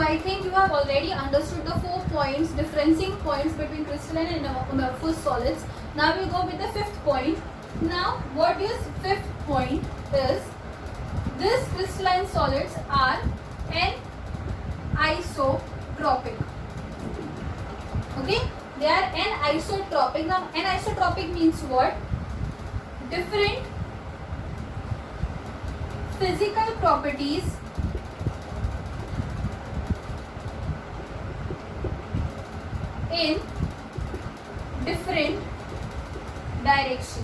I think you have already understood the 4 points, differentiating points between crystalline and amorphous solids. Now we'll go with the 5th point. Now what is 5th point is, these crystalline solids are anisotropic. Okay, they are anisotropic. Now anisotropic means what? Different physical properties in different direction.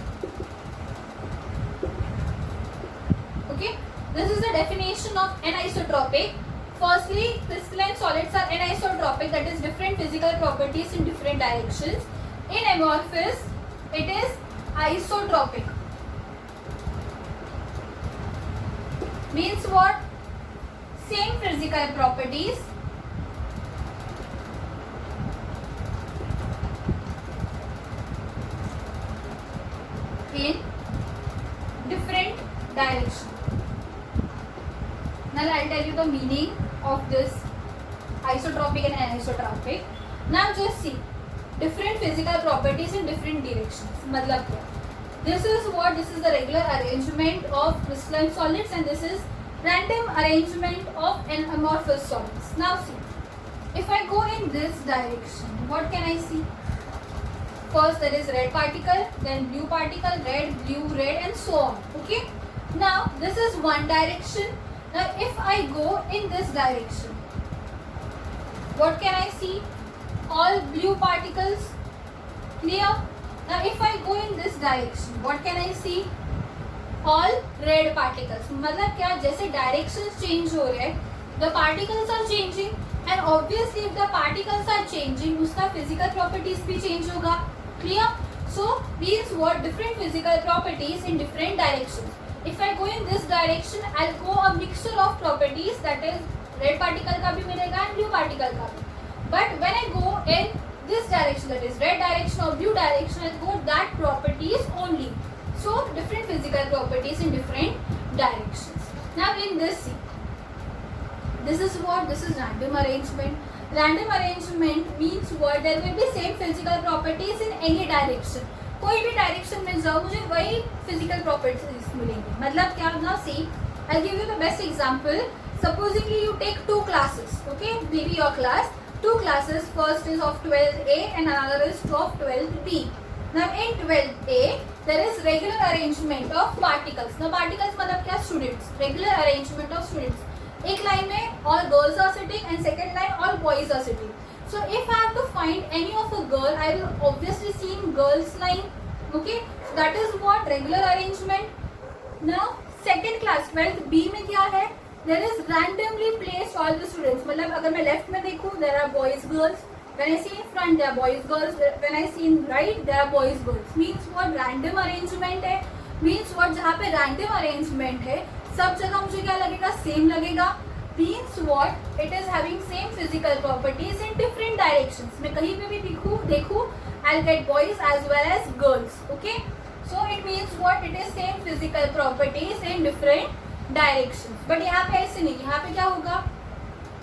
Okay, this is the definition of anisotropic. Firstly, crystalline solids are anisotropic, that is different physical properties in different directions. In amorphous, it is isotropic. Means what? Same physical properties in different direction. Now I'll tell you the meaning of this isotropic and anisotropic. Now just see, different physical properties in different directions. मतलब क्या? This is what? This is the regular arrangement of crystalline solids, and this is random arrangement of amorphous solids. Now see, if I go in this direction, what can I see? First there is red particle, then blue particle, red, blue, red, and so on. Okay. Now this is one direction. Now if I go in this direction, what can I see? All blue particles. Clear? Now if I go in this direction, what can I see? All red particles. मतलब क्या? जैसे directions change हो रहे हैं, the particles are changing, and obviously if the particles are changing, उसका physical properties भी change होगा. Clear? So means what? Different physical properties in different directions. If I go in this direction, I'll go a mixture of properties, that is red particle का भी मिलेगा and blue particle का भी. But when I go in this direction, that is red direction or blue direction, I'll go that properties only. So different physical properties in different directions. Now in this, see, this is what? This is random arrangement. Random arrangement means what? There will be same physical properties in any direction. कोई भी direction में जाओ, मुझे वही physical properties मिलेंगी. मतलब क्या? Now see, I'll give you the best example. Supposingly you take 2 classes, okay? Maybe your class, 2 classes. First is of 12th A and another is of 12th B. Now in 12th A, there is regular arrangement of particles. Now particles मतलब क्या? Students. Regular arrangement of students. एक line में all girls are sitting and second line all boys are sitting. So if I have to find any of a girl, I will obviously see in girls line. Okay, so that is what? Regular arrangement. Now second class 12th B में क्या है? There is randomly placed all the students. मतलब अगर मैं left में देखूँ, there are boys girls. When I see in front, there are boys girls. When I see in right, there are boys girls. Means what? Random arrangement है. Means what? जहाँ पे random arrangement है, सब जगह मुझे क्या लगेगा? Same लगेगा. Means what? It is having same physical properties in different directions. मैं कहीं पे भी देखूँ, I'll get boys as well as girls. Okay? So it means what? It is same physical properties in different directions. But यहाँ पे ऐसे नहीं. यहाँ पे क्या होगा?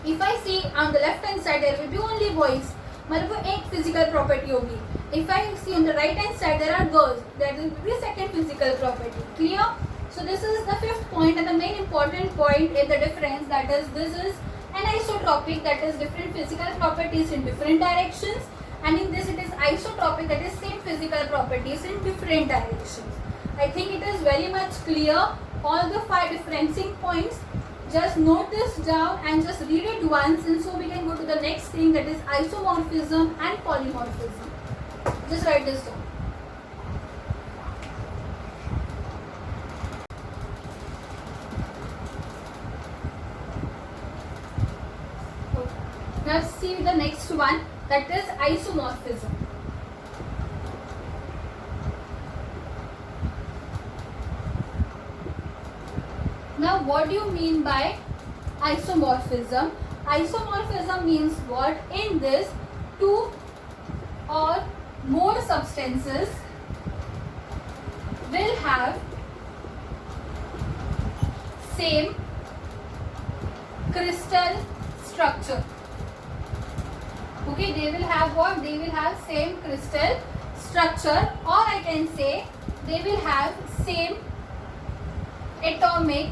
If I see on the left hand side, there will be only boys. मतलब वो एक physical property होगी. If I see on the right hand side, there are girls. That will be second physical property. Clear? So this is the 5th point and the main important point in the difference, that is this is anisotropic, that is different physical properties in different directions, and in this it is isotropic, that is same physical properties in different directions. I think it is very much clear, all the 5 differentiating points. Just note this down and just read it once, and so we can go to the next thing, that is isomorphism and polymorphism. Just write this down. Now see the next one, that is isomorphism. Now what do you mean by isomorphism? Isomorphism means what? In this, 2 or more substances will have same crystal structure. Okay, they will have what? They will have same crystal structure, or I can say they will have same atomic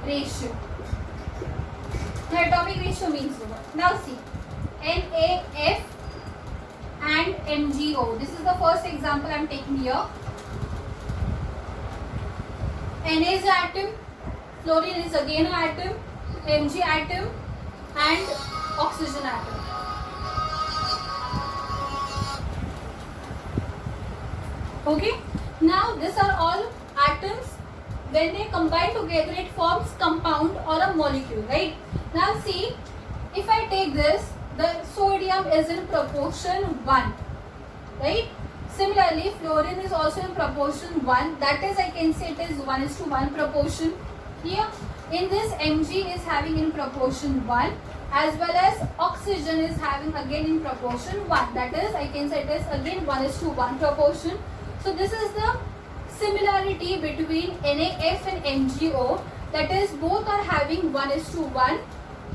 ratio. Now atomic ratio means what? Now see, NaF and MgO. This is the first example I am taking here. Na is an atom, fluorine is again an atom, Mg atom and oxygen atom. Okay, now these are all atoms. When they combine together, it forms compound or a molecule, right? Now see, if I take this, the sodium is in proportion 1, right? Similarly, fluorine is also in proportion 1. That is, I can say it is 1:1 proportion. Here, in this, Mg is having in proportion 1, as well as oxygen is having again in proportion 1. That is, I can say it is again 1:1 proportion. So this is the similarity between NaF and MgO, that is both are having 1:1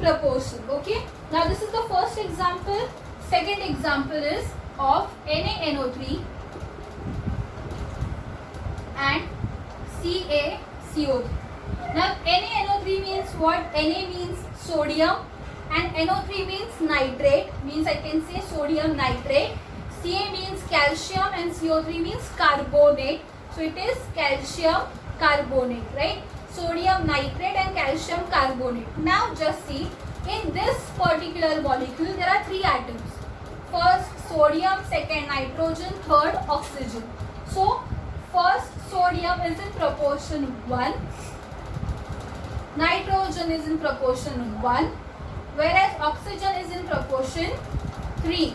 proportion. Okay, now this is the first example. Second example is of NaNO3 and CaCO3. Now NaNO3 means what? Na means sodium and NO3 means nitrate, means I can say sodium nitrate. Ca means calcium and CO3 means carbonate. So it is calcium carbonate, right? Sodium nitrate and calcium carbonate. Now just see, in this particular molecule there are 3 atoms. First sodium, second nitrogen, third oxygen. So first sodium is in proportion 1, nitrogen is in proportion 1, whereas oxygen is in proportion 3.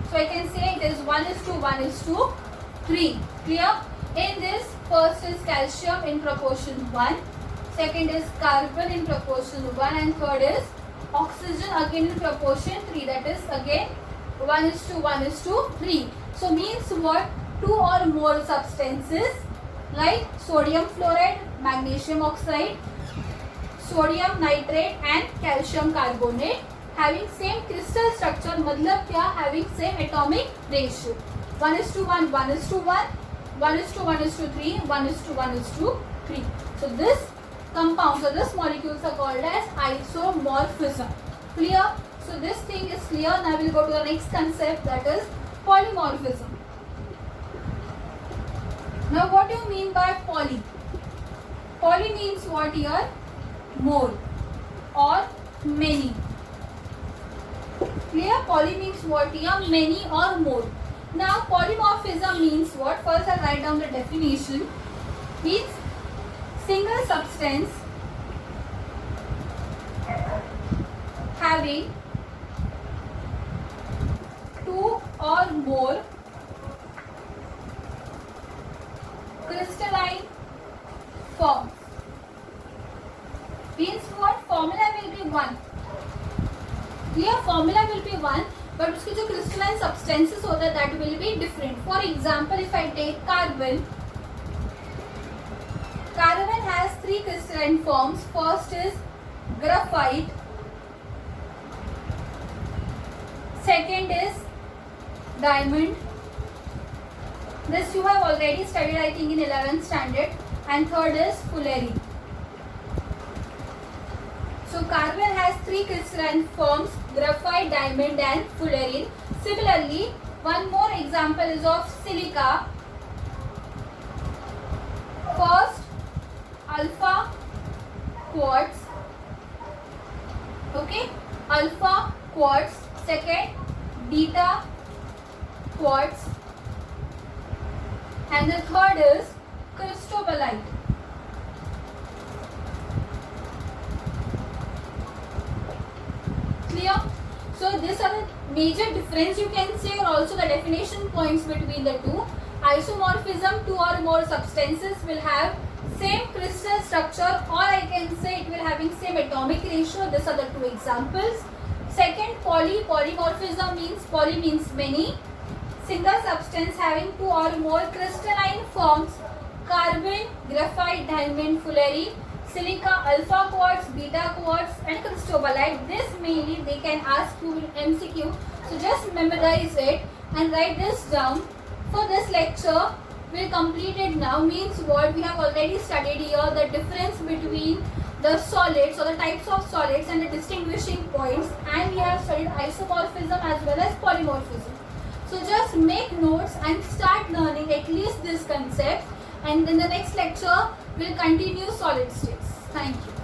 So I can say it is 1:1:3. Clear? In this, first is calcium in proportion 1, second is carbon in proportion 1, and third is oxygen again in proportion 3. That is again 1:1:3. So means what? 2 or more substances like sodium fluoride, magnesium oxide, sodium nitrate and calcium carbonate having same crystal structure, मतलब क्या? Having same atomic ratio 1:1, 1:1, 1:1:3, 1:1:3. So this compounds or this molecules are called as isomorphism. Clear? So this thing is clear. Now we'll go to the next concept, that is polymorphism. Now what do you mean by poly? Poly means what here? More or many. Clear? Poly means what here? Many or more. Now polymorphism means what? First I'll write down the definition. Means single substance having 2 or more crystalline forms. Means what? Formula will be 1. Clear? Formula will be 1, but उसके जो crystalline substances होता है that will be different. For example, if I take carbon, carbon has 3 crystalline forms. First is graphite, second is diamond. This you have already studied, I think, in 11th standard, and third is fullerene. So carbon has 3 crystalline forms: graphite, diamond and fullerene. Similarly, one more example is of silica. First alpha quartz, okay, alpha quartz, second beta quartz, and the third is cristobalite. Clear? So these are the major difference you can say, or also the definition points between the two. Isomorphism, 2 or more substances will have same crystal structure, or I can say it will having same atomic ratio. These are the 2 examples. Second, polymorphism means poly means many. Single substance having 2 or more crystalline forms: carbon, graphite, diamond, fullerene. silica, alpha quartz, beta quartz and cristobalite. This mainly they can ask you in MCQ. So just memorize it and write this down. For this lecture we'll complete it now. Means what we have already studied here, the difference between the solids or the types of solids and the distinguishing points, and we have studied isomorphism as well as polymorphism. So just make notes and start learning at least this concept, and in the next lecture we'll continue solid states. Thank you.